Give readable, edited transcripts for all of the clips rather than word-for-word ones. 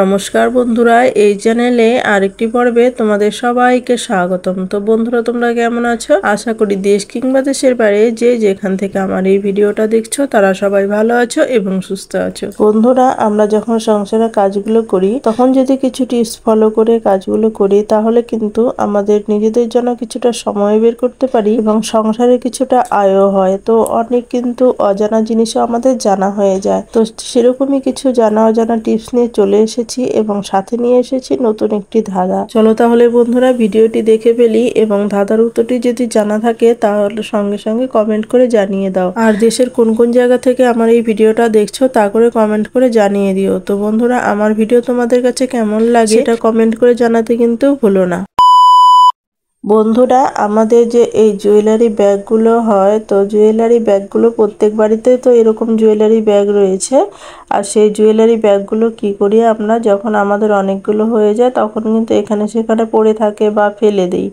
নমস্কার বন্ধুরা, এই চ্যানেলে আরেকটি পর্বে তোমাদের সবাইকে স্বাগতম। তো বন্ধুরা, তোমরা কেমন আছো? আশা করি দেশ কিংবা দেশের বাইরে যে যেখান থেকে আমার এই ভিডিওটা দেখছো তারা সবাই ভালো আছো এবং সুস্থ আছো। বন্ধুরা, আমরা যখন সংসারের কাজগুলো করি তখন যদি কিছু টিপস ফলো করে কাজগুলো করি তাহলে কিন্তু আমাদের নিজেদের জন্য কিছুটা সময় বের করতে পারি এবং সংসারে কিছুটা আয়ও হয়। তো অনেক কিন্তু অজানা জিনিসও আমাদের জানা হয়ে যায়। তো সেরকমই কিছু জানা অজানা টিপস নিয়ে চলে এসেছি এবং সাথে নিয়ে এসেছি নতুন একটি ধাঁধা। চলো তাহলে বন্ধুরা ভিডিওটি দেখে ফেলি এবং ধাঁধার উত্তরটি যদি জানা থাকে তাহলে সঙ্গে সঙ্গে কমেন্ট করে জানিয়ে দাও। আর দেশের কোন কোন জায়গা থেকে আমার এই ভিডিওটা দেখছো তা করে কমেন্ট করে জানিয়ে দিও। তো বন্ধুরা, আমার ভিডিও তোমাদের কাছে কেমন লাগে সেটা কমেন্ট করে জানাতে কিন্তু ভুলো না। বন্ধুরা, আমাদের যে এই জুয়েলারি ব্যাগগুলো হয়, তো জুয়েলারি ব্যাগগুলো প্রত্যেক বাড়িতে তো এরকম জুয়েলারি ব্যাগ রয়েছে। আর সেই জুয়েলারি ব্যাগগুলো কি করি আমরা, যখন আমাদের অনেকগুলো হয়ে যায় তখন কিন্তু এখানে সেখানে পড়ে থাকে বা ফেলে দিই।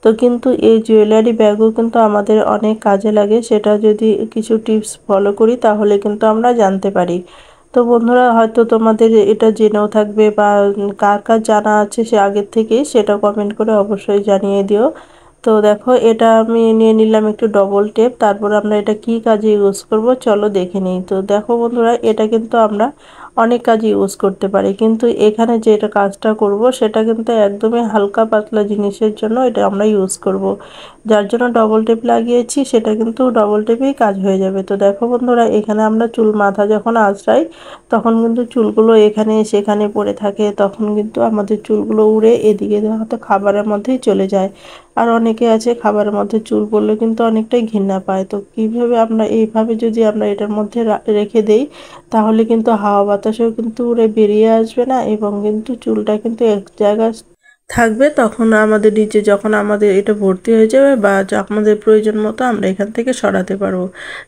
তো কিন্তু এই জুয়েলারি ব্যাগও কিন্তু আমাদের অনেক কাজে লাগে, সেটা যদি কিছু টিপস ফলো করি তাহলে কিন্তু আমরা জানতে পারি। তো বন্ধুরা, হয়তো তোমাদের এটা জেনেও থাকবে বা কার কার জানা আছে সে আগের থেকেই, সেটা কমেন্ট করে অবশ্যই জানিয়ে দিও। তো দেখো, এটা আমি নিয়ে নিলাম একটু ডবল টেপ। তারপর আমরা এটা কি কাজে ইউজ করব চলো দেখে নিই। তো দেখো বন্ধুরা, এটা কিন্তু আমরা অনেক কাজে ইউজ করতে পারি, কিন্তু এখানে যে এটা কাজটা করব সেটা কিন্তু একদমই হালকা পাতলা জিনিসের জন্য এটা আমরা ইউজ করব। যার জন্য ডবল টেপ লাগিয়েছি, সেটা কিন্তু ডবল টেপেই কাজ হয়ে যাবে। তো দেখো বন্ধুরা, এখানে আমরা চুল মাথা যখন আঁচড়াই তখন কিন্তু চুলগুলো এখানে সেখানে পড়ে থাকে, তখন কিন্তু আমাদের চুলগুলো উড়ে এদিকে হয়তো খাবারের মধ্যেই চলে যায়। আর অনেকে আছে খাবারের মধ্যে চুল পড়লে কিন্তু অনেকটাই ঘৃণা পায়। তো কিভাবে আমরা এইভাবে যদি আমরা এটার মধ্যে রেখে দেই তাহলে কিন্তু হাওয়া বাতাসেও কিন্তু উড়ে বেরিয়ে আসবে না এবং কিন্তু চুলটা কিন্তু এক জায়গায় থাকবে। তখন আমাদের নিচে যখন আমাদের এটা ভর্তি হয়ে যাবে বা আমাদের প্রয়োজন মতো আমরা এখান থেকে সরাতে পারবো।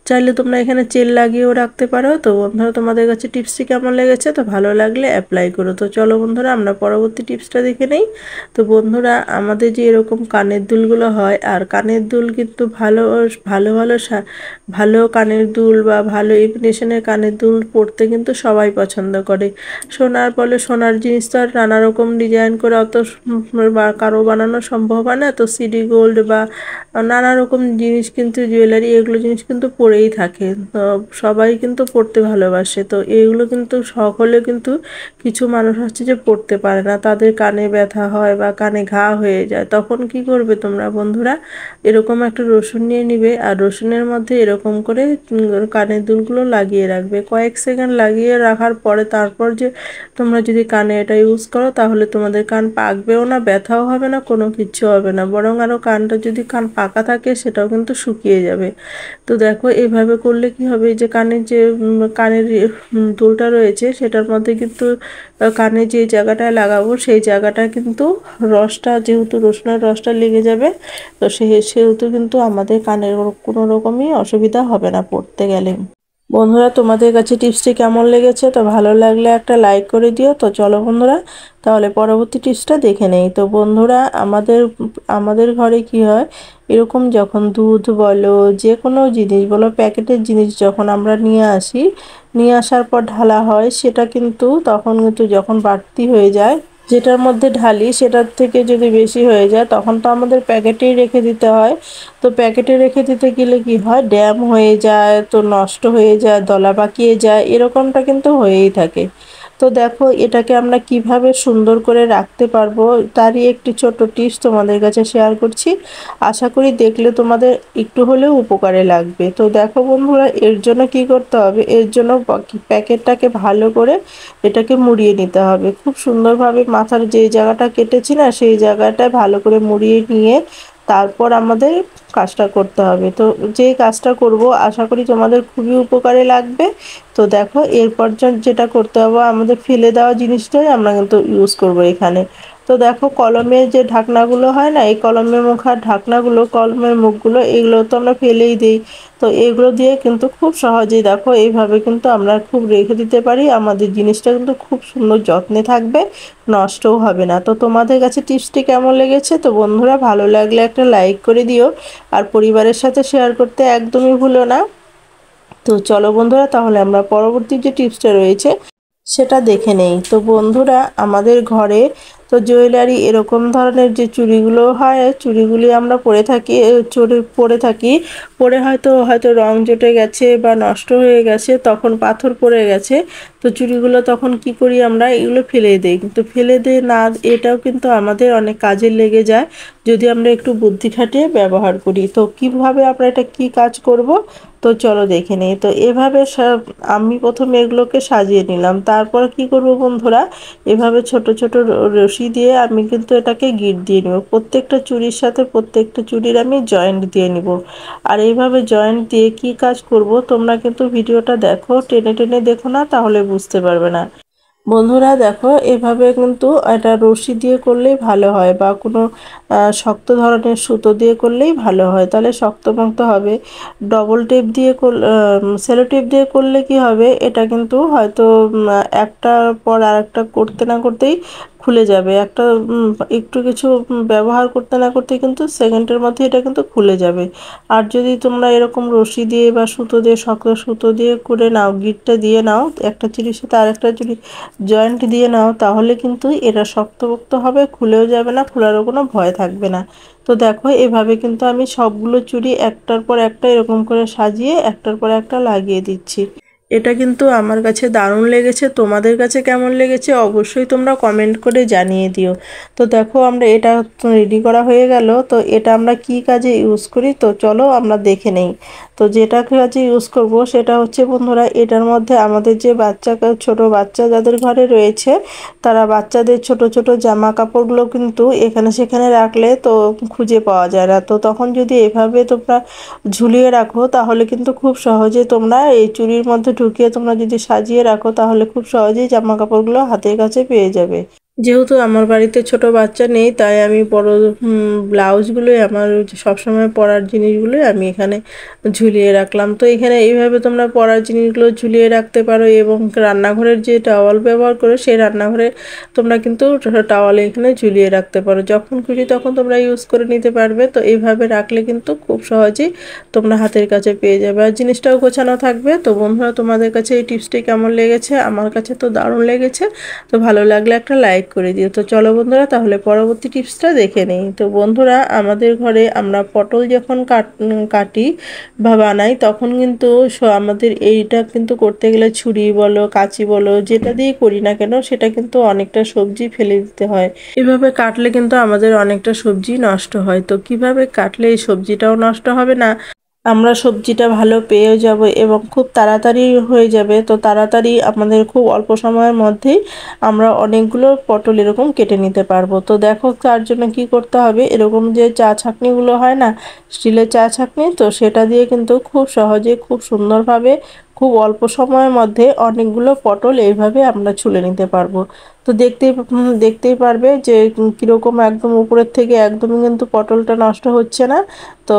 চাইলে তোমরা এখানে চেল লাগিয়েও রাখতে পারো। তো বন্ধুরা, তোমাদের কাছে টিপসটি কেমন লেগেছে? তো ভালো লাগলে অ্যাপ্লাই করো। তো চলো বন্ধুরা, আমরা পরবর্তী টিপসটা দেখে নেই। তো বন্ধুরা, আমাদের যে এরকম কানের দুলগুলো হয়, আর কানের দুল কিন্তু ভালো ভালো ভালো ভালো কানের দুল বা ভালো ইমিটেশনের কানের দুল পরতে কিন্তু সবাই পছন্দ করে। সোনার বলে সোনার জিনিস তো আর নানা রকম ডিজাইন করে অত বা কারো বানানো সম্ভব হয় না। তো সিডি গোল্ড বা নানা রকম জিনিস কিন্তু জুয়েলারি, এগুলো জিনিস কিন্তু পরেই থাকে। তো সবাই কিন্তু পরতে ভালোবাসে। তো এগুলো কিন্তু শখ হলেও কিন্তু কিছু মানুষ হচ্ছে যে পরতে পারে না, তাদের কানে ব্যথা হয় বা কানে ঘা হয়ে যায়। তখন কি করবে তোমরা বন্ধুরা, এরকম একটা রসুন নিয়ে নিবে আর রসুনের মধ্যে এরকম করে কানের দুলগুলো লাগিয়ে রাখবে। কয়েক সেকেন্ড লাগিয়ে রাখার পরে তারপর যে তোমরা যদি কানে এটা ইউজ করো তাহলে তোমাদের কান পাকবেও না, ব্যথাও হবে না, কোনো কিচ্ছু হবে না, বরং আরও কানটা যদি কান পাকা থাকে সেটাও কিন্তু শুকিয়ে যাবে। তো দেখো, এইভাবে করলে কি হবে, যে কানের যে কানের দুলটা রয়েছে সেটার মধ্যে কিন্তু কানে যে জায়গাটায় লাগাবো সেই জায়গাটা কিন্তু রসটা, যেহেতু রসুনের রসটা লেগে যাবে, তো সেহেতু কিন্তু আমাদের কানের কোনো রকমই অসুবিধা হবে না পড়তে গেলে। বন্ধুরা, তোমাদের কাছে টিপসটি কেমন লেগেছে? তো ভালো লাগলে একটা লাইক করে দিও। তো চলো বন্ধুরা, তাহলে পরবর্তী টিপসটা দেখে নেই। তো বন্ধুরা, আমাদের আমাদের ঘরে কি হয়, এরকম যখন দুধ বলো যে কোনো জিনিস বলো, প্যাকেটের জিনিস যখন আমরা নিয়ে আসি, নিয়ে আসার পর ঢালা হয়, সেটা কিন্তু তখন কিন্তু যখন বাড়তি হয়ে যায়, যেটার মধ্যে ঢালি সেটার থেকে যদি বেশি হয়ে যায় তখন তো আমাদের প্যাকেটেই রেখে দিতে হয়। তো প্যাকেটে রেখে দিতে গেলে কি হয়, ড্যাম হয়ে যায়, তো নষ্ট হয়ে যায়, দলা পাকিয়ে যায়, এরকমটা কিন্তু হয়েই থাকে। তো দেখো, এটাকে আমরা কিভাবে সুন্দর করে রাখতে পারবো তারই একটি ছোট্ট টিপস তোমাদের কাছে শেয়ার করছি। আশা করি দেখলে তোমাদের একটু হলেও উপকারে লাগবে। তো দেখো বন্ধুরা, এর জন্য কি করতে হবে, এর জন্য প্যাকেটটাকে ভালো করে এটাকে মুড়িয়ে নিতে হবে। খুব সুন্দরভাবে মাথার যে জায়গাটা কেটেছি না সেই জায়গাটায় ভালো করে মুড়িয়ে নিয়ে তারপর আমাদের কাজটা করতে হবে। তো যে কাজটা করব আশা করি তোমাদের খুবই উপকারে লাগবে। তো দেখো, এরপর যেটা করতে হবে, আমাদের ফেলে দেওয়া জিনিসটাই আমরা কিন্তু ইউজ করব এখানে। তো দেখো, কলমের যে ঢাকনাগুলো হয় না, এই কলমের মুখার ঢাকনাগুলো, কলমের মুখগুলো, এগুলো তো আমরা ফেলেই দিই। তো এগুলো দিয়ে কিন্তু খুব সহজেই দেখো এইভাবে কিন্তু আমরা খুব রেখে দিতে পারি, আমাদের জিনিসটা কিন্তু খুব সুন্দর যত্নে থাকবে, নষ্টও হবে না। তো তোমাদের কাছে টিপসটি কেমন লেগেছে? তো বন্ধুরা, ভালো লাগলে একটা লাইক করে দিও আর পরিবারের সাথে শেয়ার করতে একদমই ভুলো না। তো চলো বন্ধুরা, তাহলে আমরা পরবর্তী যে টিপসটা রয়েছে সেটা দেখে নেই। তো বন্ধুরা, আমাদের ঘরে তো জুয়েলারি এরকম ধরনের যে চুড়িগুলো হয়, চুড়িগুলি আমরা পরে থাকি পরে হয়তো হয়তো রং জটে গেছে বা নষ্ট হয়ে গেছে, তখন পাথর পড়ে গেছে। তো চুড়িগুলো তখন কি করি আমরা, এগুলো ফেলে দেই। কিন্তু ফেলে দিয়ে না, এটাও কিন্তু আমাদের অনেক কাজে লেগে যায় যদি আমরা একটু বুদ্ধি খাটিয়ে ব্যবহার করি। তো কিভাবে আমরা এটা কি কাজ করব, তো চলো দেখে নিই। তো এভাবে আমি প্রথমে এগুলোকে সাজিয়ে নিলাম। তারপর কি করব বন্ধুরা, এভাবে ছোট ছোট রশি দিয়ে আমি কিন্তু এটাকে গিঁট দিয়ে নেব। প্রত্যেকটা চুড়ির সাথে প্রত্যেকটা চুড়ির আমি জয়েন্ট দিয়ে নিব। আর এইভাবে জয়েন্ট দিয়ে কি কাজ করব, তোমরা কিন্তু ভিডিওটা দেখো, টেনে টেনে দেখো না, তাহলে বুঝতে পারবে না। বন্ধুরা দেখো, এভাবে কিন্তু এটা রশি দিয়ে করলেই ভালো হয়, বা কোনো শক্ত ধরনের সুতো দিয়ে করলেই ভালো হয়, তাহলে শক্তপোক্ত হবে। ডবল টেপ দিয়ে সেলো টেপ দিয়ে করলে কি হবে, এটা কিন্তু হয়তো একটার পর আরেকটা করতে না করতেই খুলে যাবে। একটু কিছু ব্যবহার করতে না করতে কিন্তু সেকেন্ডের মধ্যে এটা কিন্তু খুলে যাবে। আর যদি তোমরা এরকম রশি দিয়ে বা সুতো দিয়ে, শক্ত সুতো দিয়ে করে নাও, গিঁটটা দিয়ে নাও, একটা চুড়ির সাথে আরেকটা চুড়ি জয়েন্ট দিয়ে নাও, তাহলে কিন্তু এটা শক্তপোক্ত হবে, খুলেও যাবে না, খোলারও কোনো ভয় থাকবে না। তো দেখো, এভাবে কিন্তু আমি সবগুলো চুড়ি একটার পর একটা এরকম করে সাজিয়ে একটার পর একটা লাগিয়ে দিচ্ছি। এটা কিন্তু আমার কাছে দারুণ লেগেছে। তোমাদের কাছে কেমন লেগেছে অবশ্যই তোমরা কমেন্ট করে জানিয়ে দিও। তো দেখো, আমরা এটা রেডি করা হয়ে গেল। তো এটা আমরা কি কাজে ইউজ করি, তো চলো আমরা দেখে নেই। তো যেটা কাজে ইউজ করব সেটা হচ্ছে বন্ধুরা, এটার মধ্যে আমাদের যে ছোট বাচ্চা যাদের ঘরে রয়েছে, তারা বাচ্চাদের ছোট ছোট জামা কাপড়গুলো কিন্তু এখানে সেখানে রাখলে তো খুঁজে পাওয়া যায় না। তো তখন যদি এভাবে তোমরা ঝুলিয়ে রাখো, তাহলে কিন্তু খুব সহজে তোমরা এই চুড়ির মধ্যে ঢুকিয়ে তোমরা যদি সাজিয়ে রাখো, তাহলে খুব সহজেই জামা কাপড়গুলো হাতের কাছে পেয়ে যাবে। যেহেতু আমার বাড়িতে ছোট বাচ্চা নেই, তাই আমি বড় ব্লাউজগুলোই, আমার সবসময় পরার জিনিসগুলোই আমি এখানে ঝুলিয়ে রাখলাম। তো এখানে এইভাবে তোমরা পরার জিনিসগুলো ঝুলিয়ে রাখতে পারো, এবং রান্নাঘরের যে টাওয়াল ব্যবহার করো সেই রান্নাঘরে তোমরা কিন্তু টাওয়াল এখানে ঝুলিয়ে রাখতে পারো, যখন খুশি তখন তোমরা ইউজ করে নিতে পারবে। তো এইভাবে রাখলে কিন্তু খুব সহজেই তোমরা হাতের কাছে পেয়ে যাবে, আর জিনিসটাও গোছানো থাকবে। তো বন্ধুরা, তোমাদের কাছে এই টিপসটি কেমন লেগেছে? আমার কাছে তো দারুণ লেগেছে। তো ভালো লাগলে একটা লাইক করে দিও। তো চলো বন্ধুরা, তাহলে পরবর্তী টিপসটা দেখে নেই। তো বন্ধুরা, আমাদের ঘরে আমরা পটল যখন কাটি বা বানাই, তখন কিন্তু আমাদের এইটা কিন্তু করতে গেলে ছুরি বলো, কাঁচি বলো, যেটা দিয়ে করি না কেন, সেটা কিন্তু অনেকটা সবজি ফেলে দিতে হয়। এভাবে কাটলে কিন্তু আমাদের অনেকটা সবজি নষ্ট হয়। তো কিভাবে কাটলে এই সবজিটাও নষ্ট হবে না, আমরা সবজিটা ভালো পেয়েও যাব এবং খুব তাড়াতাড়ি হয়ে যাবে। তো তাড়াতাড়ি আমাদের খুব অল্প সময়ের মধ্যেই আমরা অনেকগুলো পটল এরকম কেটে নিতে পারবো। তো দেখো, তার জন্য কি করতে হবে, এরকম যে চা ছাঁকনিগুলো হয় না, স্টিলের চা ছাঁকনি, তো সেটা দিয়ে কিন্তু খুব সহজে, খুব সুন্দরভাবে, খুব অল্প সময়ের মধ্যে অনেকগুলো পটল এইভাবে আমরা ছুলে নিতে পারবো। তো দেখতেই পারবে যে কীরকম একদম উপরের থেকে একদমই কিন্তু পটলটা নষ্ট হচ্ছে না। তো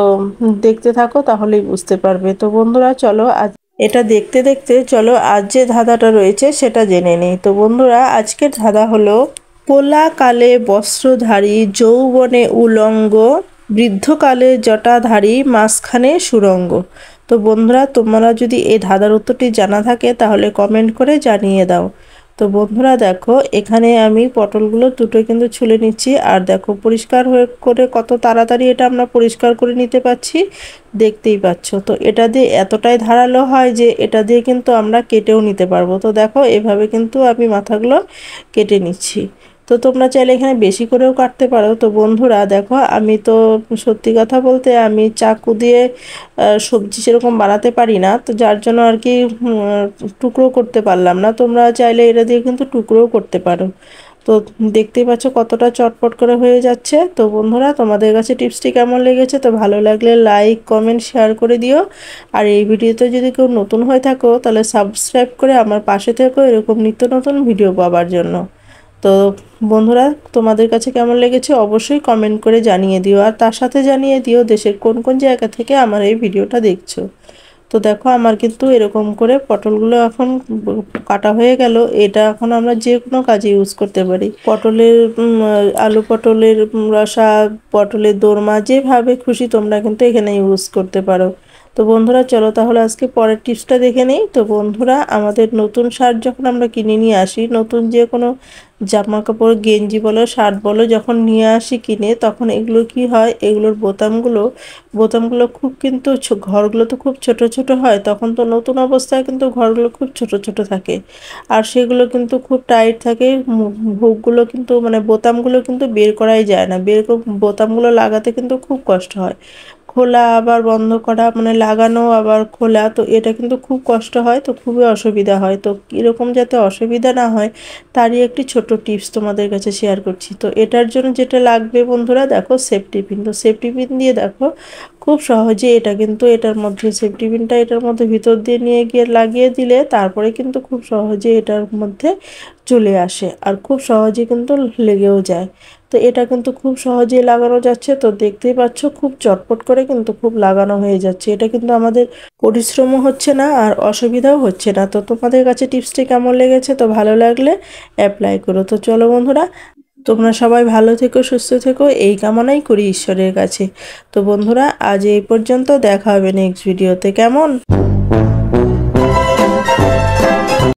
দেখতে থাকো, তাহলেই বুঝতে পারবে। তো বন্ধুরা, চলো আজ এটা দেখতে দেখতে চলো আজ যে ধাঁধাটা রয়েছে সেটা জেনে নিই। তো বন্ধুরা, আজকের ধাঁধা হলো, পোলা কালে বস্ত্রধারী, যৌবনে উলঙ্গ, বৃদ্ধকালে জটাধারী, মাঝখানে সুরঙ্গ। তো বন্ধুরা, তোমরা যদি এই ধাঁধার উত্তরটি জানা থাকে তাহলে কমেন্ট করে জানিয়ে দাও। তো বন্ধুরা দেখো, এখানে আমি পটলগুলো দুটো কিন্তু ছুলে নিচ্ছি, আর দেখো পরিষ্কার করে কত তাড়াতাড়ি এটা আমরা পরিষ্কার করে নিতে পারছি, দেখতেই পাচ্ছ। তো এটা দিয়ে এতটাই ধারালো হয় যে এটা দিয়ে কিন্তু আমরা কেটেও নিতে পারবো। তো দেখো, এভাবে কিন্তু আমি মাথাগুলো কেটে নিচ্ছি। তো তোমরা চাইলে এখানে বেশি করেও কাটতে পারো। তো বন্ধুরা দেখো, আমি তো সত্যি কথা বলতে আমি চাকু দিয়ে সবজি সেরকম বানাতে পারি না, তো যার জন্য আর কি টুকরো করতে পারলাম না। তোমরা চাইলে এটা দিয়ে কিন্তু টুকরোও করতে পারো। তো দেখতেই পাচ্ছ কতটা চটপট করে হয়ে যাচ্ছে। তো বন্ধুরা, তোমাদের কাছে টিপসটি কেমন লেগেছে? তো ভালো লাগলে লাইক, কমেন্ট, শেয়ার করে দিও। আর এই ভিডিওতে যদি কেউ নতুন হয়ে থাকো, তাহলে সাবস্ক্রাইব করে আমার পাশে থেকো এরকম নিত্য নতুন ভিডিও পাওয়ার জন্য। তো বন্ধুরা, তোমাদের কাছে কেমন লেগেছে অবশ্যই কমেন্ট করে জানিয়ে দিও, আর তার সাথে জানিয়ে দিও দেশের কোন কোন জায়গা থেকে আমার এই ভিডিওটা দেখছো। তো দেখো, আমার কিন্তু এরকম করে পটলগুলো এখন কাটা হয়ে গেল। এটা এখন আমরা যে কোনো কাজে ইউজ করতে পারি। পটলের আলু পটলের রসা, পটলের দোরমা, যেভাবে খুশি তোমরা কিন্তু এখানে ইউজ করতে পারো। তো বন্ধুরা চলো তাহলে আজকে পরের টিপসটা দেখে নেই। তো বন্ধুরা আমাদের নতুন শার্ট যখন আমরা কিনে নিয়ে আসি, নতুন যে কোনো জামা কাপড় গেঞ্জি বলো শার্ট বলো যখন নিয়ে আসি কিনে, তখন এগুলো কি হয়, এগুলোর বোতামগুলো খুব কিন্তু ঘরগুলো তো খুব ছোট ছোট হয়, তখন তো নতুন অবস্থায় কিন্তু ঘরগুলো খুব ছোট ছোট থাকে আর সেগুলো কিন্তু খুব টাইট থাকে। হুকগুলো কিন্তু মানে বোতামগুলো কিন্তু বের করাই যায় না, বোতামগুলো লাগাতে কিন্তু খুব কষ্ট হয়। খোলা আবার বন্ধ করা মানে লাগানো আবার খোলা, তো এটা কিন্তু খুব কষ্ট হয়, তো খুবই অসুবিধা হয়। তো এরকম যাতে অসুবিধা না হয় তারই একটি ছোট টিপস তোমাদের কাছে শেয়ার করছি। তো এটার জন্য যেটা লাগবে বন্ধুরা, দেখো সেফটি পিন। তো সেফটি পিন দিয়ে দেখো খুব সহজে এটা কিন্তু এটার মধ্যে সেফটি পিনটা এটার মধ্যে ভিতর দিয়ে নিয়ে গিয়ে লাগিয়ে দিলে তারপরে কিন্তু খুব সহজে এটার মধ্যে চলে আসে আর খুব সহজে কিন্তু লেগেও যায়। তো এটা কিন্তু খুব সহজেই লাগানো যাচ্ছে, তো দেখতেই পাচ্ছ খুব চটপট করে কিন্তু খুব লাগানো হয়ে যাচ্ছে। এটা কিন্তু আমাদের পরিশ্রমও হচ্ছে না আর অসুবিধাও হচ্ছে না। তো তোমাদের কাছে টিপসটি কেমন লেগেছে? তো ভালো লাগলে অ্যাপ্লাই করো। তো চলো বন্ধুরা, তোমরা সবাই ভালো থেকো, সুস্থ থেকো, এই কামনাই করি ঈশ্বরের কাছে। তো বন্ধুরা আজ এই পর্যন্ত, দেখা হবে নেক্সট ভিডিওতে, কেমন?